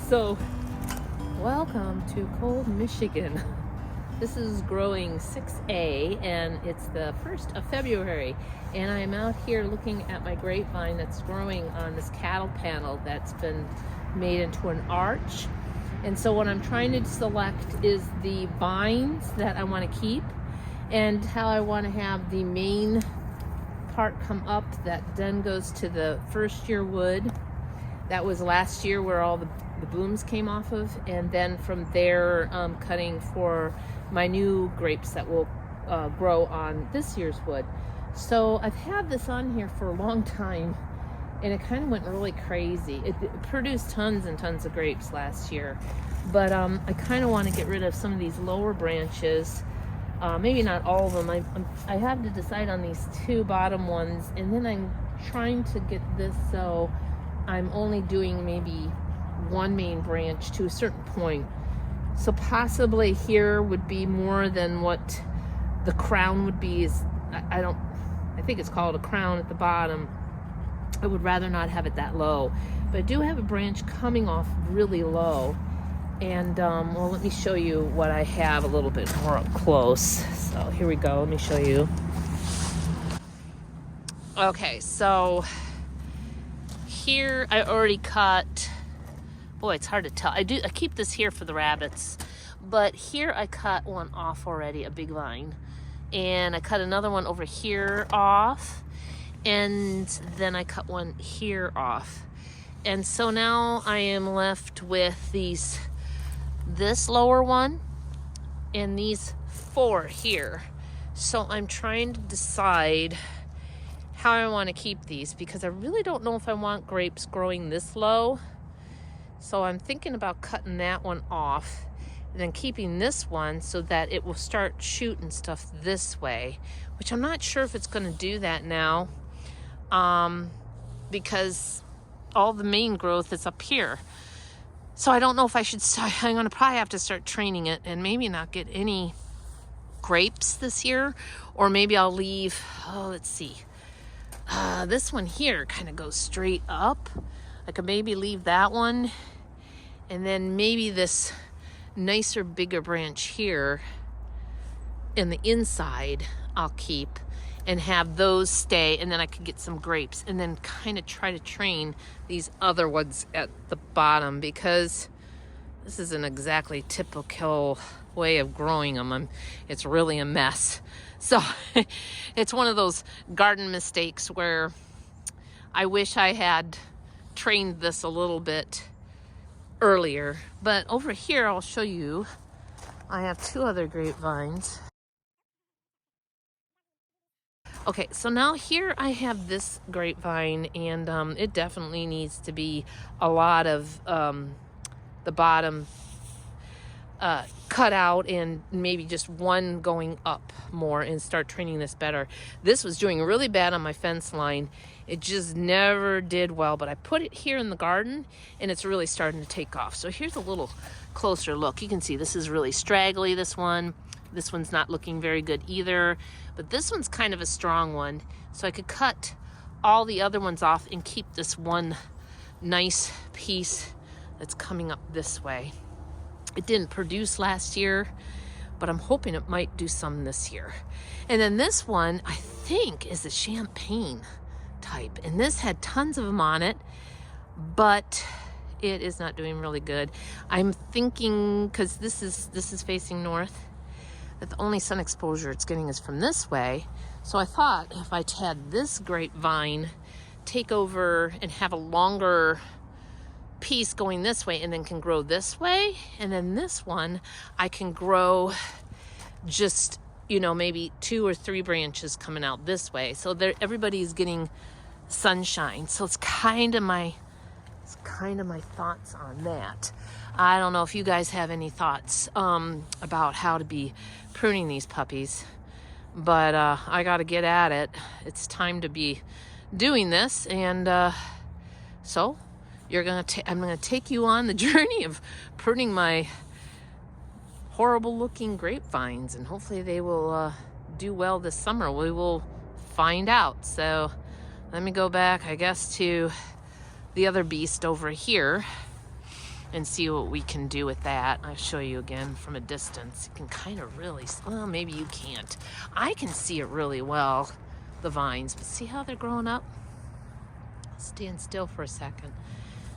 So, welcome to cold Michigan. This is growing 6A and it's the 1st of February. And I'm out here looking at my grapevine that's growing on this cattle panel that's been made into an arch. And so what I'm trying to select is the vines that I want to keep and how I want to have the main part come up that then goes to the first year wood. That was last year where all the blooms came off of, and then from there cutting for my new grapes that will grow on this year's wood. So I've had this on here for a long time and it kind of went really crazy. It produced tons and tons of grapes last year, but I kind of want to get rid of some of these lower branches. Maybe not all of them. I have to decide on these two bottom ones, and then I'm trying to get this so I'm only doing maybe one main branch to a certain point. So possibly here would be more than what the crown would be. I think it's called a crown at the bottom. I would rather not have it that low, but I do have a branch coming off really low. And well, let me show you what I have a little bit more up close. So here we go. Let me show you. Okay, so here I already cut. Boy, it's hard to tell. I keep this here for the rabbits, but here I cut one off already, a big vine, and I cut another one over here off, and then I cut one here off. And so now I am left with this lower one and these four here. So I'm trying to decide how I want to keep these, because I really don't know if I want grapes growing this low. So I'm thinking about cutting that one off and then keeping this one so that it will start shooting stuff this way, which I'm not sure if it's going to do that now, because all the main growth is up here. So I don't know if I should start. I'm going to probably have to start training it and maybe not get any grapes this year, or maybe I'll leave, let's see. This one here kind of goes straight up. I could maybe leave that one, and then maybe this nicer, bigger branch here in the inside I'll keep and have those stay, and then I could get some grapes and then kind of try to train these other ones at the bottom, because this isn't exactly typical way of growing them. It's really a mess. So it's one of those garden mistakes where I wish I had trained this a little bit earlier. But over here I'll show you, I have two other grapevines. Okay, so now here I have this grapevine, and it definitely needs to be a lot of the bottom cut out, and maybe just one going up more, and start training this better. This was doing really bad on my fence line. It just never did well, but I put it here in the garden and it's really starting to take off. So here's a little closer look. You can see this is really straggly, this one. This one's not looking very good either, but this one's kind of a strong one. So I could cut all the other ones off and keep this one nice piece that's coming up this way. It didn't produce last year, but I'm hoping it might do some this year. And then this one, I think, is a champagne type, and this had tons of them on it, but it is not doing really good. I'm thinking, because this is facing north, that the only sun exposure it's getting is from this way. So I thought if I had this grapevine take over and have a longer piece going this way, and then can grow this way, and then this one I can grow just, maybe 2 or 3 branches coming out this way, so everybody's getting sunshine. So it's kind of my thoughts on that. I don't know if you guys have any thoughts about how to be pruning these puppies, but I got to get at it. It's time to be doing this, and so I'm gonna take you on the journey of pruning my horrible looking grapevines, and hopefully they will do well this summer. We will find out. So let me go back, I guess, to the other beast over here. and see what we can do with that. I'll show you again from a distance. You can kind of really, well, maybe you can't. I can see it really well, the vines, but see how they're growing up? Stand still for a second.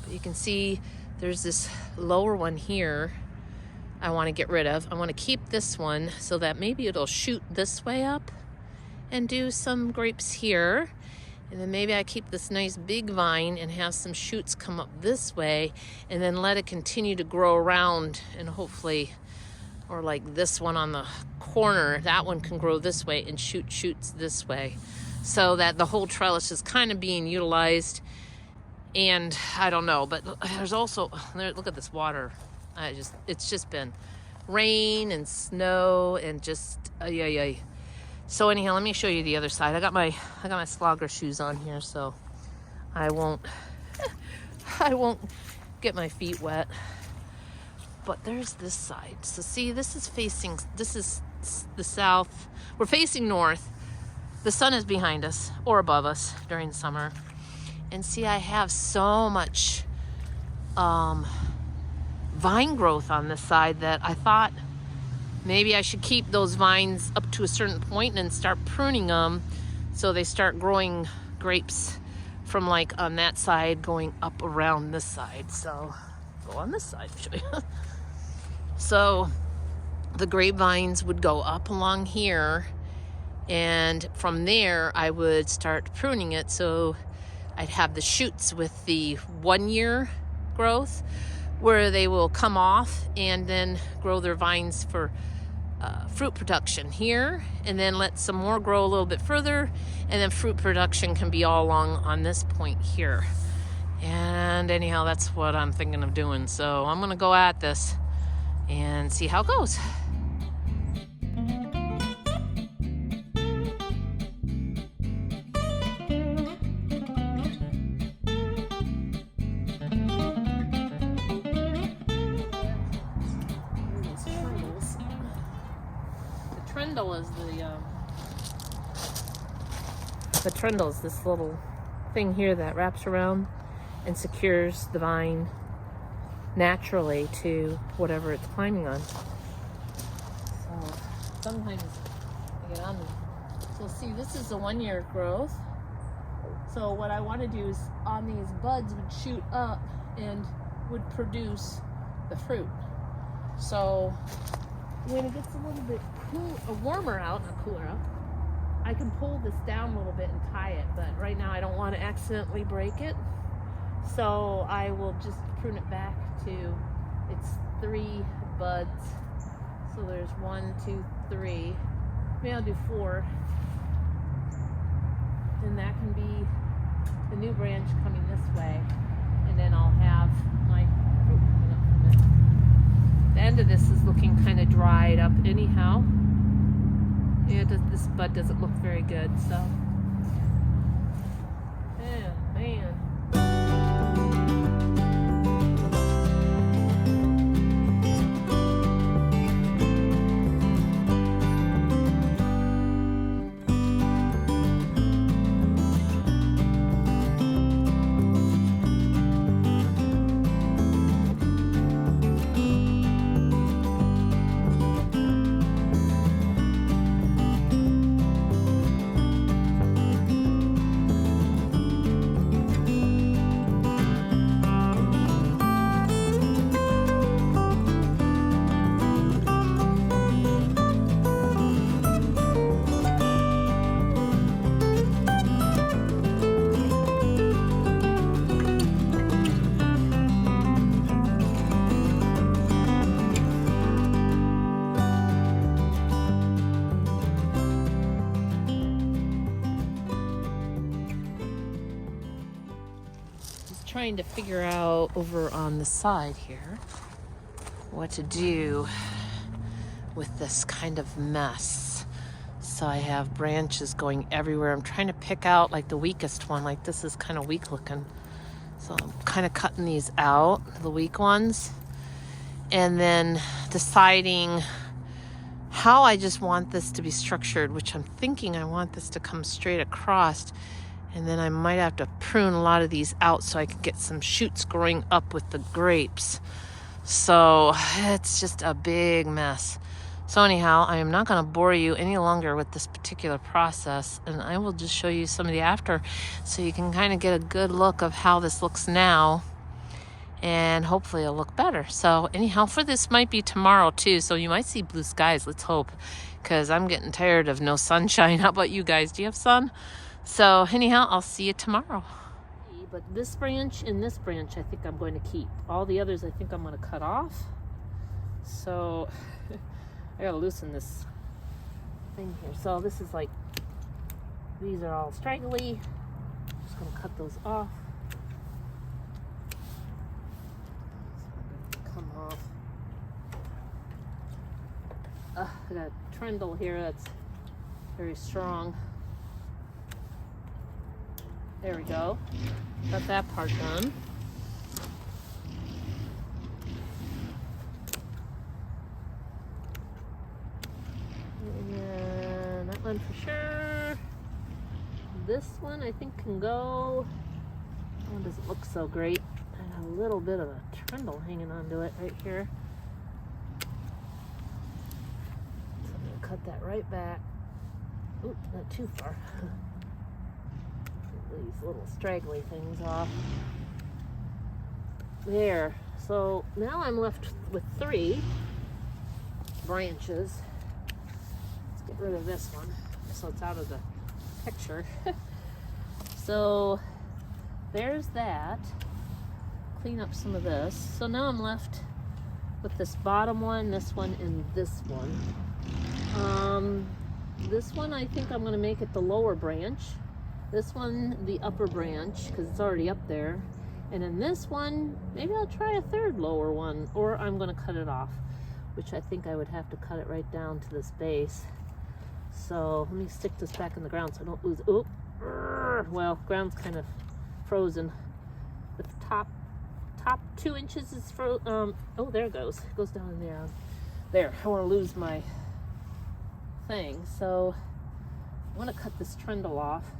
But you can see there's this lower one here I want to get rid of. I want to keep this one so that maybe it'll shoot this way up and do some grapes here. And then maybe I keep this nice big vine and have some shoots come up this way and then let it continue to grow around, and hopefully, or like this one on the corner, that one can grow this way and shoot shoots this way, so that the whole trellis is kind of being utilized. And I don't know, but there's also, look at this water. It's just been rain and snow and just, ay. So anyhow, let me show you the other side. I got my slogger shoes on here, so I won't get my feet wet. But there's this side. So see, this is the south. We're facing north. The sun is behind us or above us during the summer. And see, I have so much vine growth on this side that I thought maybe I should keep those vines up to a certain point and start pruning them so they start growing grapes from like on that side going up around this side. So go on this side, show you. So the grapevines would go up along here, and from there I would start pruning it so I'd have the shoots with the 1 year growth where they will come off and then grow their vines for fruit production here, and then let some more grow a little bit further, and then fruit production can be all along on this point here. And anyhow, that's what I'm thinking of doing. So I'm gonna go at this and see how it goes. The trundle is this little thing here that wraps around and secures the vine naturally to whatever it's climbing on. So sometimes I get on them. So see, this is a 1 year growth. So what I want to do is on these buds would shoot up and would produce the fruit. So when it gets a little bit warmer out, not cooler out, I can pull this down a little bit and tie it, but right now I don't want to accidentally break it. So I will just prune it back to its 3 buds. So there's 1, 2, 3. Maybe I'll do 4. And that can be the new branch coming this way. And then I'll have my fruit coming up from this. The end of this is looking kind of dried up anyhow. Yeah, this bud doesn't look very good, so. Oh, man. Trying to figure out over on the side here what to do with this kind of mess. So I have branches going everywhere. I'm trying to pick out like the weakest one. Like this is kind of weak looking. So I'm kind of cutting these out, the weak ones, and then deciding how I just want this to be structured, which I'm thinking I want this to come straight across And then I might have to prune a lot of these out so I can get some shoots growing up with the grapes. So it's just a big mess. So anyhow, I am not going to bore you any longer with this particular process, and I will just show you some of the after so you can kind of get a good look of how this looks now, and hopefully it'll look better. So anyhow, for this might be tomorrow too, so you might see blue skies. Let's hope, because I'm getting tired of no sunshine. How about you guys? Do you have sun? So anyhow, I'll see you tomorrow. But this branch and this branch I think I'm going to keep. All the others I think I'm going to cut off. So I gotta loosen this thing here. So this is like, these are all straggly. Just gonna cut those off. Come off. I got a trindle here that's very strong. There we go. Got that part done. And that one for sure. This one I think can go. That one doesn't look so great. I got a little bit of a trindle hanging onto it right here. So I'm gonna cut that right back. Oop, not too far. These little straggly things off. There. So now I'm left with 3 branches. Let's get rid of this one so it's out of the picture. So there's that. Clean up some of this. So now I'm left with this bottom one, this one, and this one. This one I think I'm going to make it the lower branch. This one, the upper branch, because it's already up there. And then this one, maybe I'll try a 3rd lower one, or I'm going to cut it off, which I think I would have to cut it right down to this base. So let me stick this back in the ground so I don't lose. Oh, well, ground's kind of frozen. The top 2 inches is frozen. Oh, there it goes. It goes down in there. There, I want to lose my thing. So I want to cut this trindle off.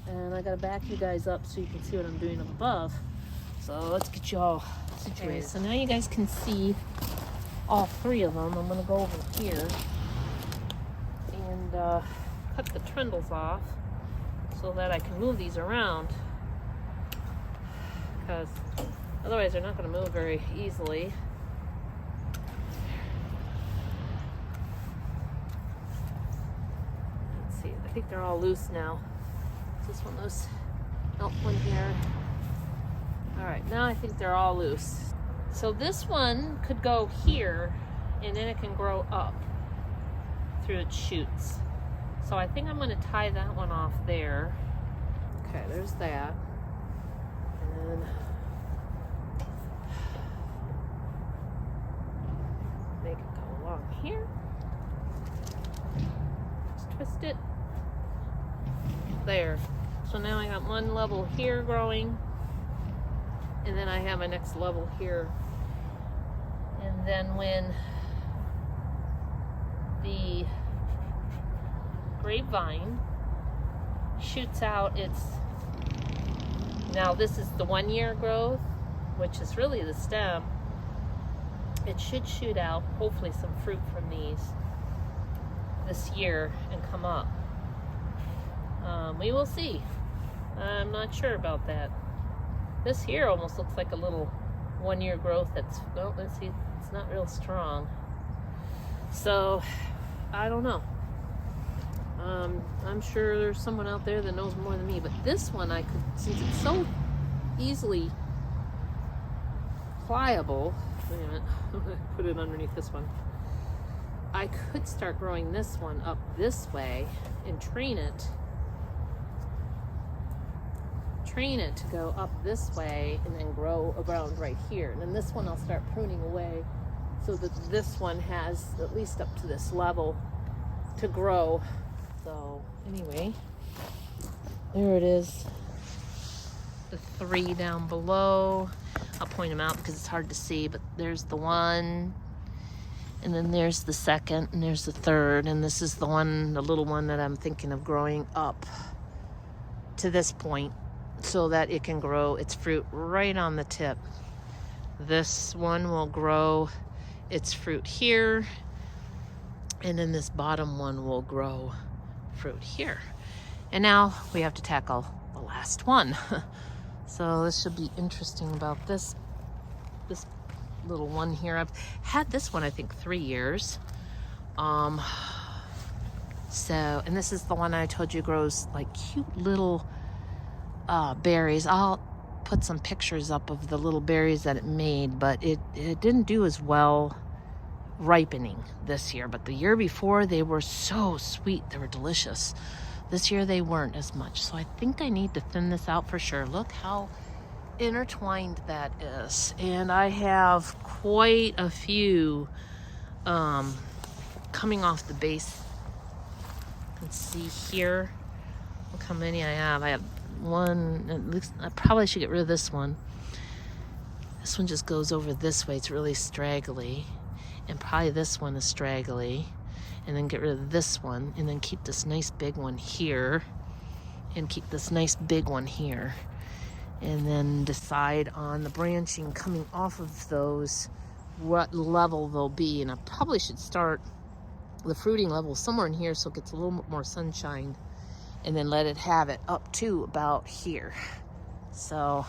And I gotta back you guys up so you can see what I'm doing up above. So let's get you all situated. Okay, so now you guys can see all 3 of them. I'm gonna go over here and cut the trindles off so that I can move these around, because otherwise they're not gonna move very easily. Let's see, I think they're all loose now. This one loose. Nope, one here. All right, now I think they're all loose. So this one could go here, and then it can grow up through its shoots. So I think I'm going to tie that one off there. Okay, there's that. And make it go along here. Just twist it. There. So now I got one level here growing, and then I have a next level here. And then when the grapevine shoots out its, now this is the 1-year growth, which is really the stem. It should shoot out hopefully some fruit from these this year and come up. We will see. I'm not sure about that. This here almost looks like a little 1-year growth that's, well, let's see, it's not real strong. So, I don't know. I'm sure there's someone out there that knows more than me, but this one I could, since it's so easily pliable, wait a minute, put it underneath this one. I could start growing this one up this way and train it to go up this way and then grow around right here. And then this one I'll start pruning away so that this one has at least up to this level to grow. So anyway, there it is. The 3 down below. I'll point them out because it's hard to see, but there's the 1, and then there's the 2nd, and there's the 3rd, and this is the one, the little one that I'm thinking of growing up. to this point so that it can grow its fruit right on the tip. This one will grow its fruit here, and then this bottom one will grow fruit here. And now we have to tackle the last one. So this should be interesting about this little one here. I've had this one, I think, 3 years. And this is the one I told you grows like cute little berries. I'll put some pictures up of the little berries that it made, but it didn't do as well ripening this year. But the year before, they were so sweet. They were delicious. This year, they weren't as much. So I think I need to thin this out for sure. Look how intertwined that is. And I have quite a few coming off the base. You can see here. Look how many I have. I have one. At least I probably should get rid of this one. This one just goes over this way. It's really straggly. And probably this one is straggly. And then get rid of this one. And then keep this nice big one here. And keep this nice big one here. And then decide on the branching coming off of those, what level they'll be. And I probably should start the fruiting level somewhere in here so it gets a little bit more sunshine, and then let it have it up to about here. So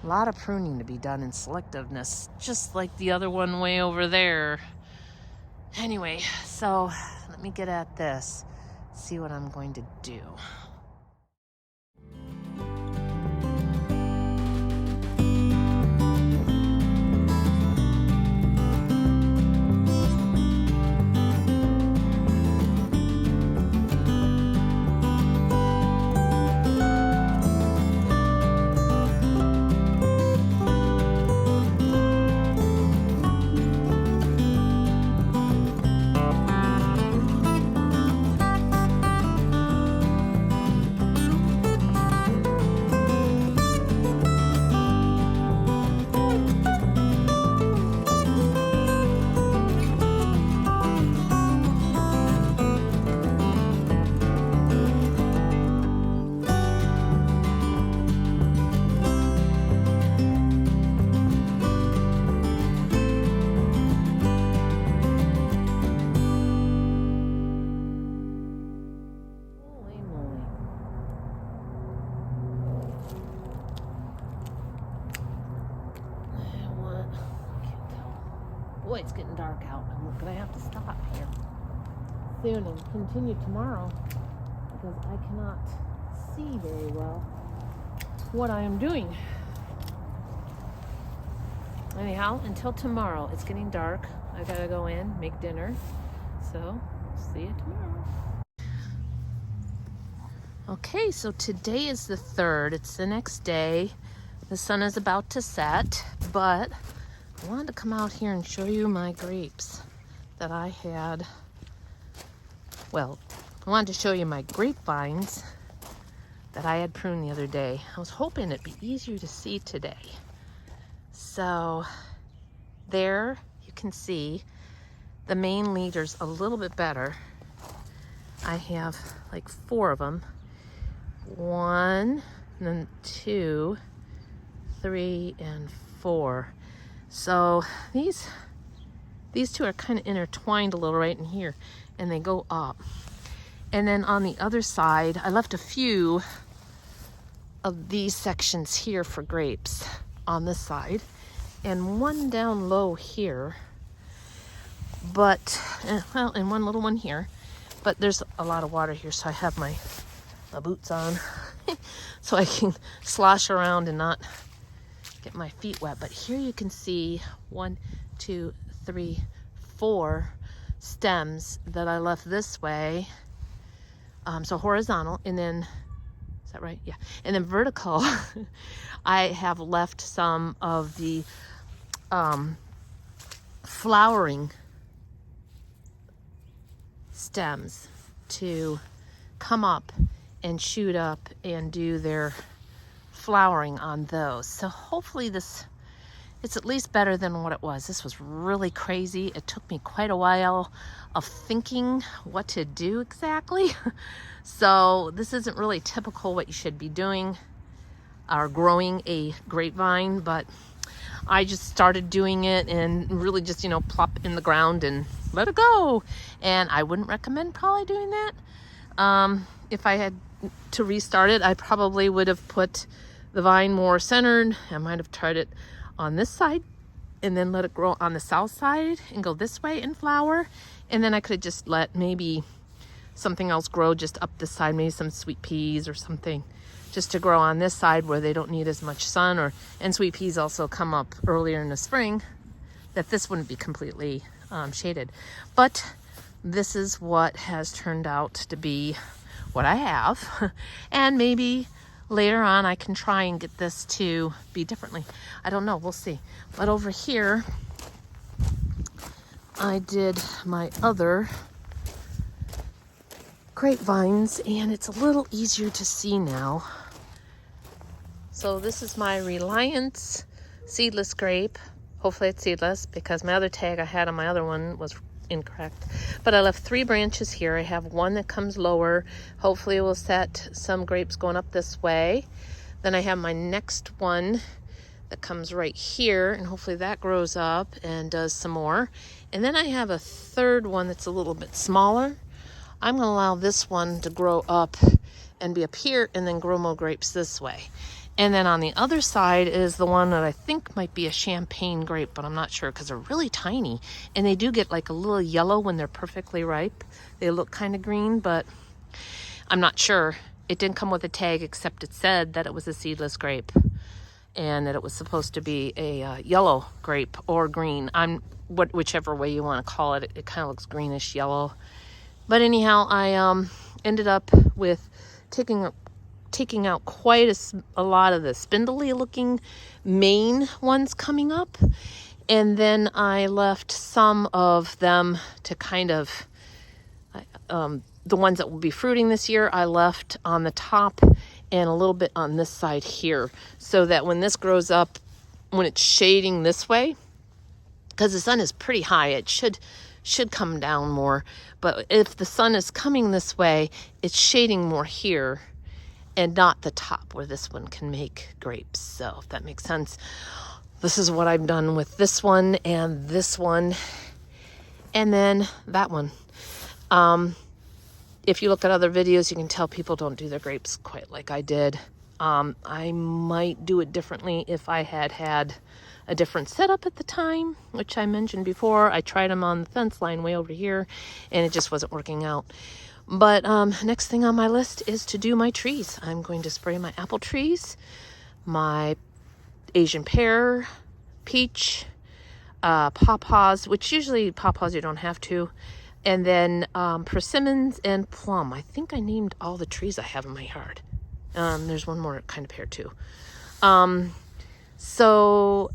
a lot of pruning to be done in selectiveness, just like the other one way over there. Anyway, so let me get at this, see what I'm going to do. Boy, it's getting dark out. I'm gonna have to stop here soon and continue tomorrow because I cannot see very well what I am doing. Anyhow, until tomorrow. It's getting dark. I gotta go in, make dinner. So, see you tomorrow. Okay, so today is the 3rd. It's the next day. The sun is about to set, but I wanted to come out here and show you my grapes that I had. Well, I wanted to show you my grapevines that I had pruned the other day. I was hoping it'd be easier to see today. So there you can see the main leaders a little bit better. I have like 4 of them. 1, and then 2, 3, and 4. So these 2 are kind of intertwined a little right in here, and they go up. And then on the other side, I left a few of these sections here for grapes on this side, and one down low here, but, well, and one little one here. But there's a lot of water here, so I have my boots on so I can slosh around and not get my feet wet. But here you can see 1, 2, 3, 4 stems that I left this way. So horizontal, and then, is that right? Yeah. And then vertical, I have left some of the flowering stems to come up and shoot up and do their flowering on those. So hopefully this it's at least better than what it was. This was really crazy. It took me quite a while of thinking what to do exactly. So this isn't really typical what you should be doing or growing a grapevine, but I just started doing it and really just, you know, plop in the ground and let it go. And I wouldn't recommend probably doing that. If I had to restart it, I probably would have put the vine more centered. I might have tried it on this side and then let it grow on the south side and go this way and flower. And then I could have just let maybe something else grow just up this side, maybe some sweet peas or something, just to grow on this side where they don't need as much sun. And sweet peas also come up earlier in the spring, that this wouldn't be completely shaded. But this is what has turned out to be what I have. And maybe later on I can try and get this to be differently. I don't know, we'll see. But over here, I did my other grapevines, and it's a little easier to see now. So this is my Reliance seedless grape. Hopefully it's seedless, because my other tag I had on my other one was incorrect. But I left 3 branches here. I have one that comes lower. Hopefully it will set some grapes going up this way. Then I have my next one that comes right here, and hopefully that grows up and does some more. And then I have a third one that's a little bit smaller. I'm going to allow this one to grow up and be up here and then grow more grapes this way. And then on the other side is the one that I think might be a champagne grape, but I'm not sure because they're really tiny. And they do get like a little yellow when they're perfectly ripe. They look kind of green, but I'm not sure. It didn't come with a tag, except it said that it was a seedless grape and that it was supposed to be a yellow grape or green. Whichever way you want to call it. It kind of looks greenish yellow. But anyhow, I ended up with taking out quite a lot of the spindly looking main ones coming up. And then I left some of them to kind of, the ones that will be fruiting this year, I left on the top and a little bit on this side here. So that when this grows up, when it's shading this way, because the sun is pretty high, it should come down more. But if the sun is coming this way, it's shading more here and not the top where this one can make grapes. So if that makes sense. This is what I've done with this one and then that one. If you look at other videos, you can tell people don't do their grapes quite like I did. I might do it differently if I had a different setup at the time, which I mentioned before. I tried them on the fence line way over here, and it just wasn't working out. But next thing on my list is to do my trees. I'm going to spray my apple trees, my Asian pear, peach, pawpaws, which usually pawpaws you don't have to, and then persimmons and plum. I think I named all the trees I have in my yard. There's one more kind of pear too. So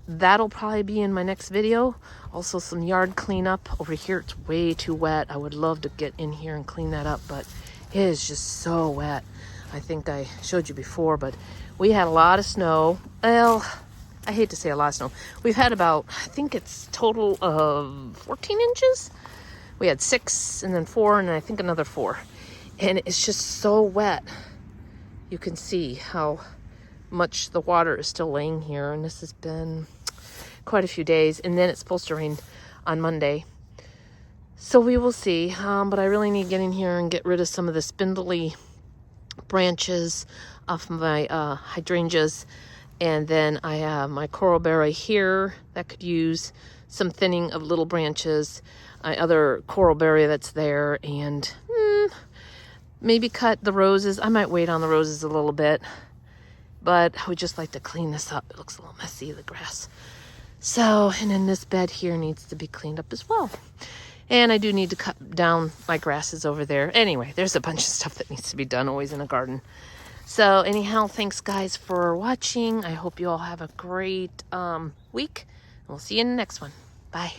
that'll probably be in my next video. Also some yard cleanup. Over here it's way too wet. I would love to get in here and clean that up, but it is just so wet. I think I showed you before, but we had a lot of snow. Well, I hate to say a lot of snow. We've had about, I think it's total of 14 inches. We had 6 and then 4 and I think another 4. And it's just so wet. You can see how much the water is still laying here, and this has been quite a few days, and then it's supposed to rain on Monday, so we will see. But I really need to get in here and get rid of some of the spindly branches off my hydrangeas. And then I have my coral berry here that could use some thinning of little branches, other coral berry that's there, and maybe cut the roses. I might wait on the roses a little bit, but I would just like to clean this up. It looks a little messy, the grass. So, and then this bed here needs to be cleaned up as well. And I do need to cut down my grasses over there. Anyway, there's a bunch of stuff that needs to be done always in a garden. So anyhow, thanks guys for watching. I hope you all have a great week. We'll see you in the next one. Bye.